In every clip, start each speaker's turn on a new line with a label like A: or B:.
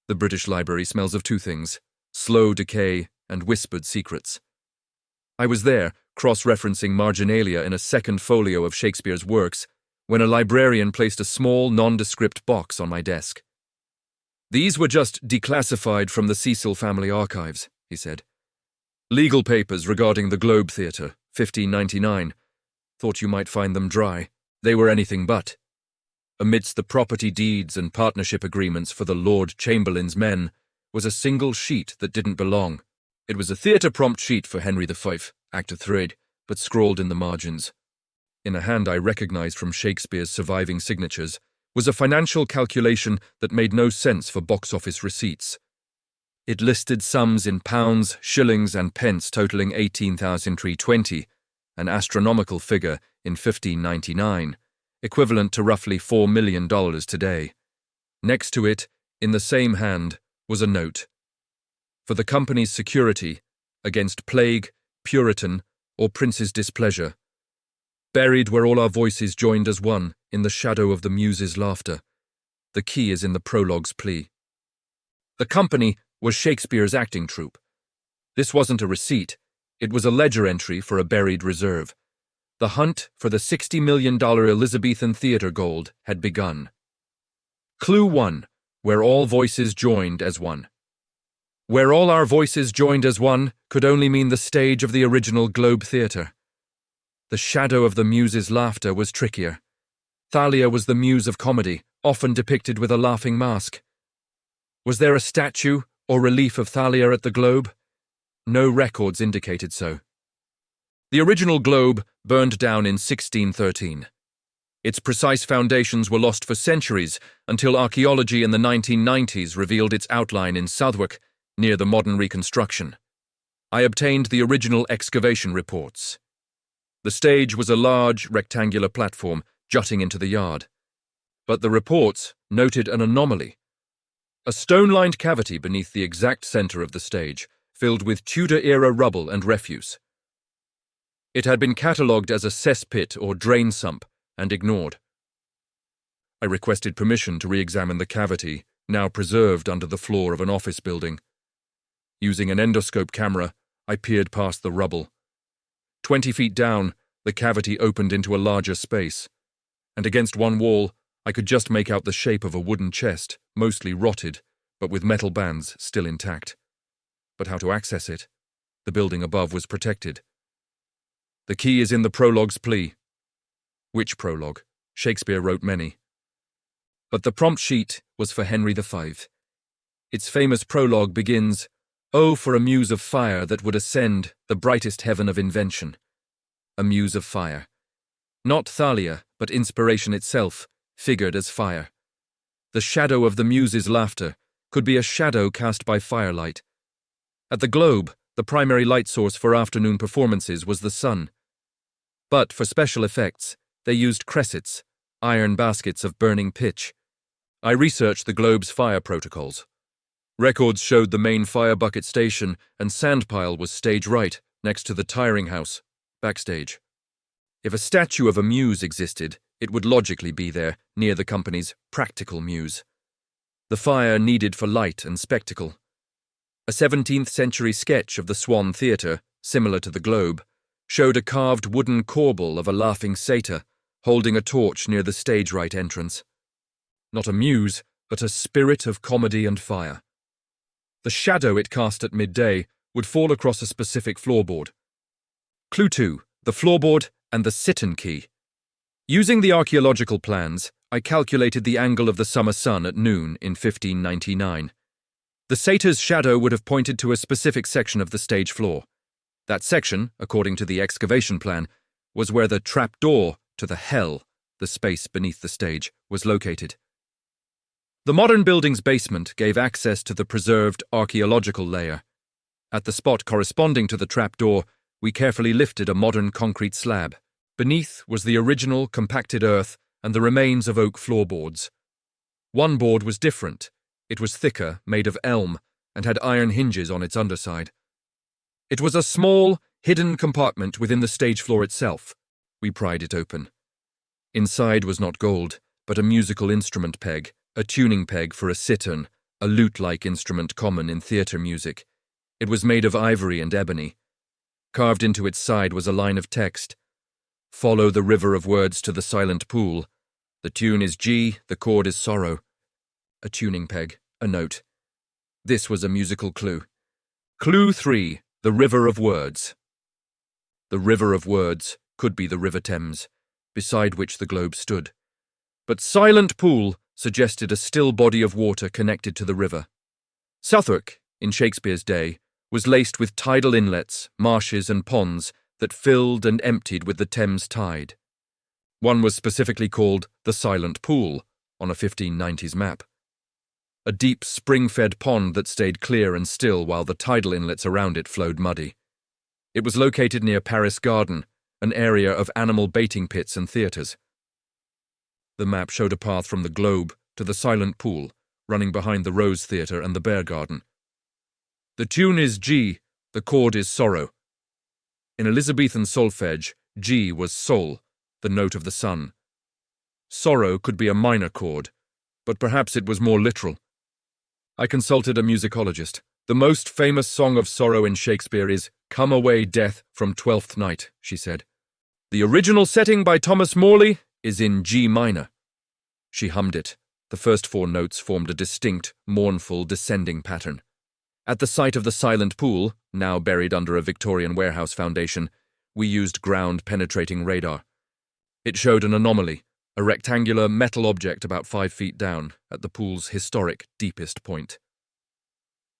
A: The British Library smells of two things: slow decay and whispered secrets. I was there, cross-referencing marginalia in a second folio of Shakespeare's works, when a librarian placed a small, nondescript box on my desk. "These were just declassified from the Cecil family archives," he said. "Legal papers regarding the Globe Theatre, 1599. Thought you might find them dry. They were anything but. Amidst the property deeds and partnership agreements for the Lord Chamberlain's men was a single sheet that didn't belong. It was a theatre prompt sheet for Henry V, Act of Thread, but scrawled in the margins. In a hand I recognized from Shakespeare's surviving signatures was a financial calculation that made no sense for box office receipts. It listed sums in pounds, shillings, and pence totaling 18,320, an astronomical figure in 1599, equivalent to roughly $4 million today. Next to it, in the same hand, was a note: "For the company's security, against plague, Puritan, or prince's displeasure. Buried where all our voices joined as one, in the shadow of the muse's laughter. The key is in the prologue's plea." The company was Shakespeare's acting troupe. This wasn't a receipt, it was a ledger entry for a buried reserve. The hunt for the $60 million Elizabethan theatre gold had begun. Clue 1, where all voices joined as one. Where all our voices joined as one could only mean the stage of the original Globe Theatre. The shadow of the muse's laughter was trickier. Thalia was the muse of comedy, often depicted with a laughing mask. Was there a statue or relief of Thalia at the Globe? No records indicated so. The original Globe burned down in 1613. Its precise foundations were lost for centuries until archaeology in the 1990s revealed its outline in Southwark, near the modern reconstruction. I obtained the original excavation reports. The stage was a large, rectangular platform jutting into the yard. But the reports noted an anomaly. A stone-lined cavity beneath the exact center of the stage, filled with Tudor-era rubble and refuse. It had been catalogued as a cesspit or drain sump and ignored. I requested permission to re-examine the cavity, now preserved under the floor of an office building. Using an endoscope camera, I peered past the rubble. 20 feet down, the cavity opened into a larger space, and against one wall, I could just make out the shape of a wooden chest, mostly rotted, but with metal bands still intact. But how to access it? The building above was protected. The key is in the prologue's plea. Which prologue? Shakespeare wrote many. But the prompt sheet was for Henry V. Its famous prologue begins, "Oh, for a muse of fire that would ascend the brightest heaven of invention." A muse of fire. Not Thalia, but inspiration itself, figured as fire. The shadow of the muse's laughter could be a shadow cast by firelight. At the Globe, the primary light source for afternoon performances was the sun. But for special effects, they used cressets, iron baskets of burning pitch. I researched the Globe's fire protocols. Records showed the main fire bucket station and sand pile was stage right, next to the tiring house, backstage. If a statue of a muse existed, it would logically be there, near the company's practical muse. The fire needed for light and spectacle. A 17th century sketch of the Swan Theatre, similar to the Globe, showed a carved wooden corbel of a laughing satyr holding a torch near the stage right entrance. Not a muse, but a spirit of comedy and fire. The shadow it cast at midday would fall across a specific floorboard. Clue 2, the floorboard and the sit-in key. Using the archaeological plans, I calculated the angle of the summer sun at noon in 1599. The satyr's shadow would have pointed to a specific section of the stage floor. That section, according to the excavation plan, was where the trapdoor to the hell, the space beneath the stage, was located. The modern building's basement gave access to the preserved archaeological layer. At the spot corresponding to the trapdoor, we carefully lifted a modern concrete slab. Beneath was the original compacted earth and the remains of oak floorboards. One board was different. It was thicker, made of elm, and had iron hinges on its underside. It was a small, hidden compartment within the stage floor itself. We pried it open. Inside was not gold, but a musical instrument peg, a tuning peg for a cittern, a lute-like instrument common in theatre music. It was made of ivory and ebony. Carved into its side was a line of text. Follow the river of words to the silent pool. The tune is G, the chord is sorrow. A tuning peg, a note. This was a musical clue. Clue 3, the river of words. The river of words could be the River Thames, beside which the globe stood. But silent pool suggested a still body of water connected to the river. Southwark, in Shakespeare's day, was laced with tidal inlets, marshes and ponds that filled and emptied with the Thames tide. One was specifically called the Silent Pool on a 1590s map. A deep spring-fed pond that stayed clear and still while the tidal inlets around it flowed muddy. It was located near Paris Garden, an area of animal baiting pits and theatres. The map showed a path from the Globe to the Silent Pool, running behind the Rose Theatre and the Bear Garden. The tune is G, the chord is sorrow. In Elizabethan solfege, G was sol, the note of the sun. Sorrow could be a minor chord, but perhaps it was more literal. I consulted a musicologist. The most famous song of sorrow in Shakespeare is Come Away, Death, from Twelfth Night, she said. The original setting by Thomas Morley is in G minor. She hummed it. The first 4 notes formed a distinct, mournful, descending pattern. At the site of the Silent Pool, now buried under a Victorian warehouse foundation, we used ground-penetrating radar. It showed an anomaly, a rectangular metal object about 5 feet down, at the pool's historic deepest point.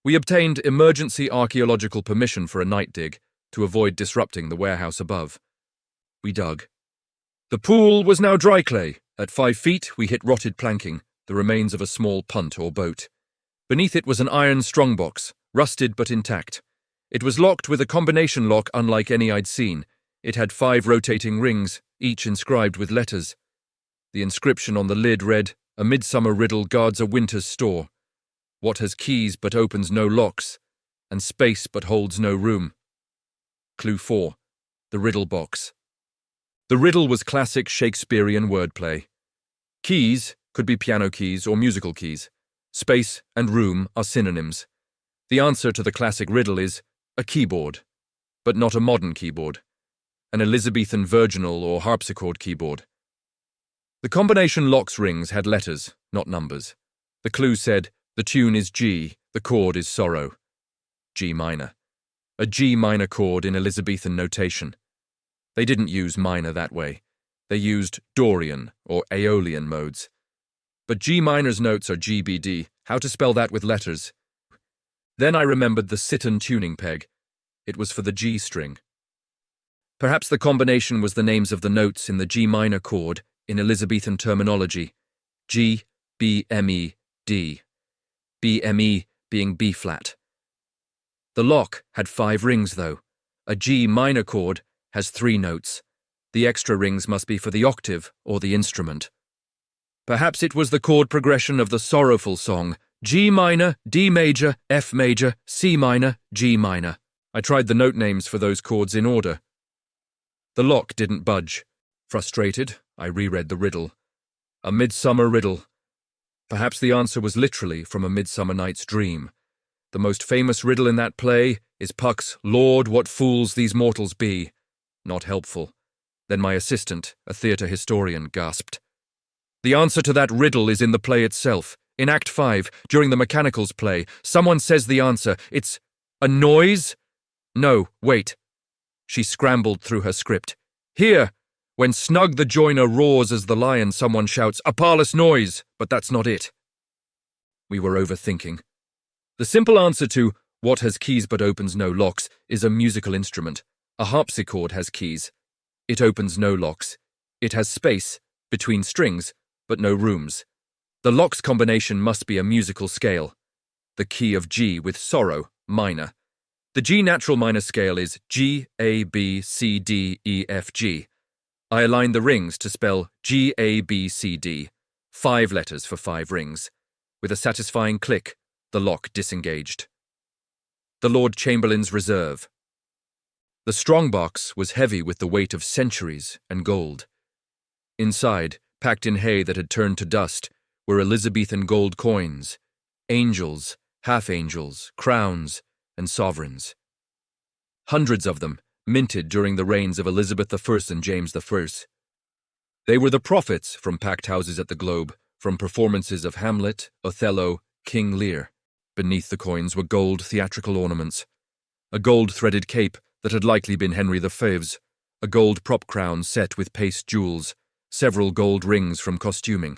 A: We obtained emergency archaeological permission for a night dig to avoid disrupting the warehouse above. We dug. The pool was now dry clay. At 5 feet, we hit rotted planking, the remains of a small punt or boat. Beneath it was an iron strongbox, rusted but intact. It was locked with a combination lock unlike any I'd seen. It had 5 rotating rings, each inscribed with letters. The inscription on the lid read, A midsummer riddle guards a winter's store. What has keys but opens no locks, and space but holds no room. Clue 4. The riddle box. The riddle was classic Shakespearean wordplay. Keys could be piano keys or musical keys. Space and room are synonyms. The answer to the classic riddle is a keyboard, but not a modern keyboard, an Elizabethan virginal or harpsichord keyboard. The combination lock's rings had letters, not numbers. The clue said, the tune is G, the chord is sorrow. G minor. A G minor chord in Elizabethan notation. They didn't use minor that way. They used Dorian or Aeolian modes. But G minor's notes are GBD. How to spell that with letters? Then I remembered the Sitten tuning peg. It was for the G string. Perhaps the combination was the names of the notes in the G minor chord in Elizabethan terminology. G, B, M, E, D. B, M, E being B flat. The lock had 5 rings, though. A G minor chord has 3 notes. The extra rings must be for the octave or the instrument. Perhaps it was the chord progression of the sorrowful song, G minor, D major, F major, C minor, G minor. I tried the note names for those chords in order. The lock didn't budge. Frustrated, I reread the riddle. A midsummer riddle. Perhaps the answer was literally from A Midsummer Night's Dream. The most famous riddle in that play is Puck's Lord, what fools these mortals be. Not helpful. Then my assistant, a theatre historian, gasped. The answer to that riddle is in the play itself. In Act 5, during the Mechanicals play, someone says the answer. It's a noise? No, wait. She scrambled through her script. Here! When Snug the joiner roars as the lion, someone shouts, a parlous noise, but that's not it. We were overthinking. The simple answer to what has keys but opens no locks is a musical instrument. A harpsichord has keys. It opens no locks. It has space between strings, but no rooms. The locks combination must be a musical scale. The key of G with sorrow, minor. The G natural minor scale is G, A, B, C, D, E, F, G. I aligned the rings to spell G, A, B, C, D. 5 letters for 5 rings. With a satisfying click, the lock disengaged. The Lord Chamberlain's Reserve. The strongbox was heavy with the weight of centuries and gold. Inside, packed in hay that had turned to dust, were Elizabethan gold coins, angels, half-angels, crowns, and sovereigns. Hundreds of them, minted during the reigns of Elizabeth I and James I. They were the profits from packed houses at the Globe, from performances of Hamlet, Othello, King Lear. Beneath the coins were gold theatrical ornaments, a gold-threaded cape that had likely been Henry V's, a gold prop crown set with paste jewels, several gold rings from costuming.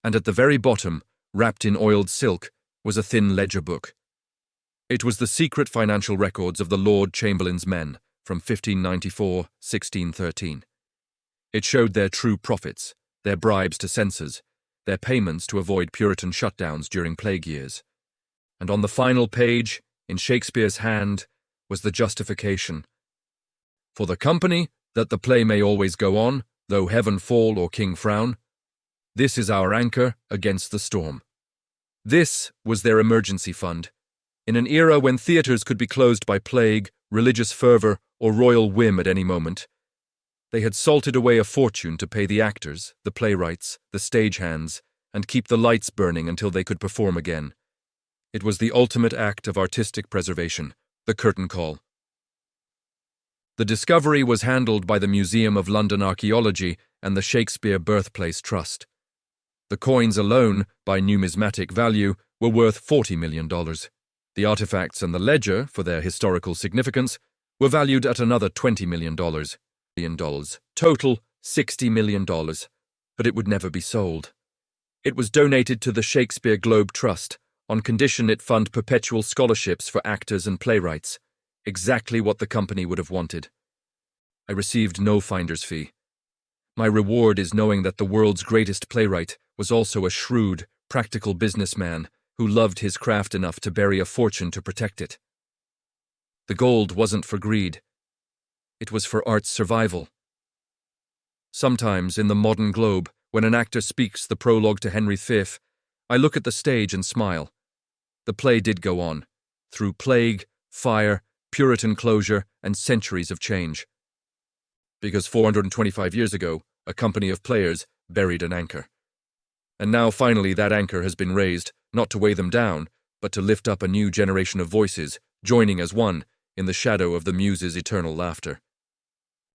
A: And at the very bottom, wrapped in oiled silk, was a thin ledger book. It was the secret financial records of the Lord Chamberlain's men from 1594-1613. It showed their true profits, their bribes to censors, their payments to avoid Puritan shutdowns during plague years. And on the final page, in Shakespeare's hand, was the justification. For the company, that the play may always go on, though heaven fall or king frown. This is our anchor against the storm. This was their emergency fund. In an era when theatres could be closed by plague, religious fervour, or royal whim at any moment, they had salted away a fortune to pay the actors, the playwrights, the stagehands, and keep the lights burning until they could perform again. It was the ultimate act of artistic preservation, the curtain call. The discovery was handled by the Museum of London Archaeology and the Shakespeare Birthplace Trust. The coins alone, by numismatic value, were worth $40 million. The artifacts and the ledger, for their historical significance, were valued at another $20 million. Total, $60 million. But it would never be sold. It was donated to the Shakespeare Globe Trust, on condition it fund perpetual scholarships for actors and playwrights, exactly what the company would have wanted. I received no finder's fee. My reward is knowing that the world's greatest playwright was also a shrewd, practical businessman who loved his craft enough to bury a fortune to protect it. The gold wasn't for greed. It was for art's survival. Sometimes, in the modern Globe, when an actor speaks the prologue to Henry V, I look at the stage and smile. The play did go on, through plague, fire, Puritan closure, and centuries of change. Because 425 years ago, a company of players buried an anchor. And now finally that anchor has been raised, not to weigh them down, but to lift up a new generation of voices, joining as one in the shadow of the Muse's eternal laughter.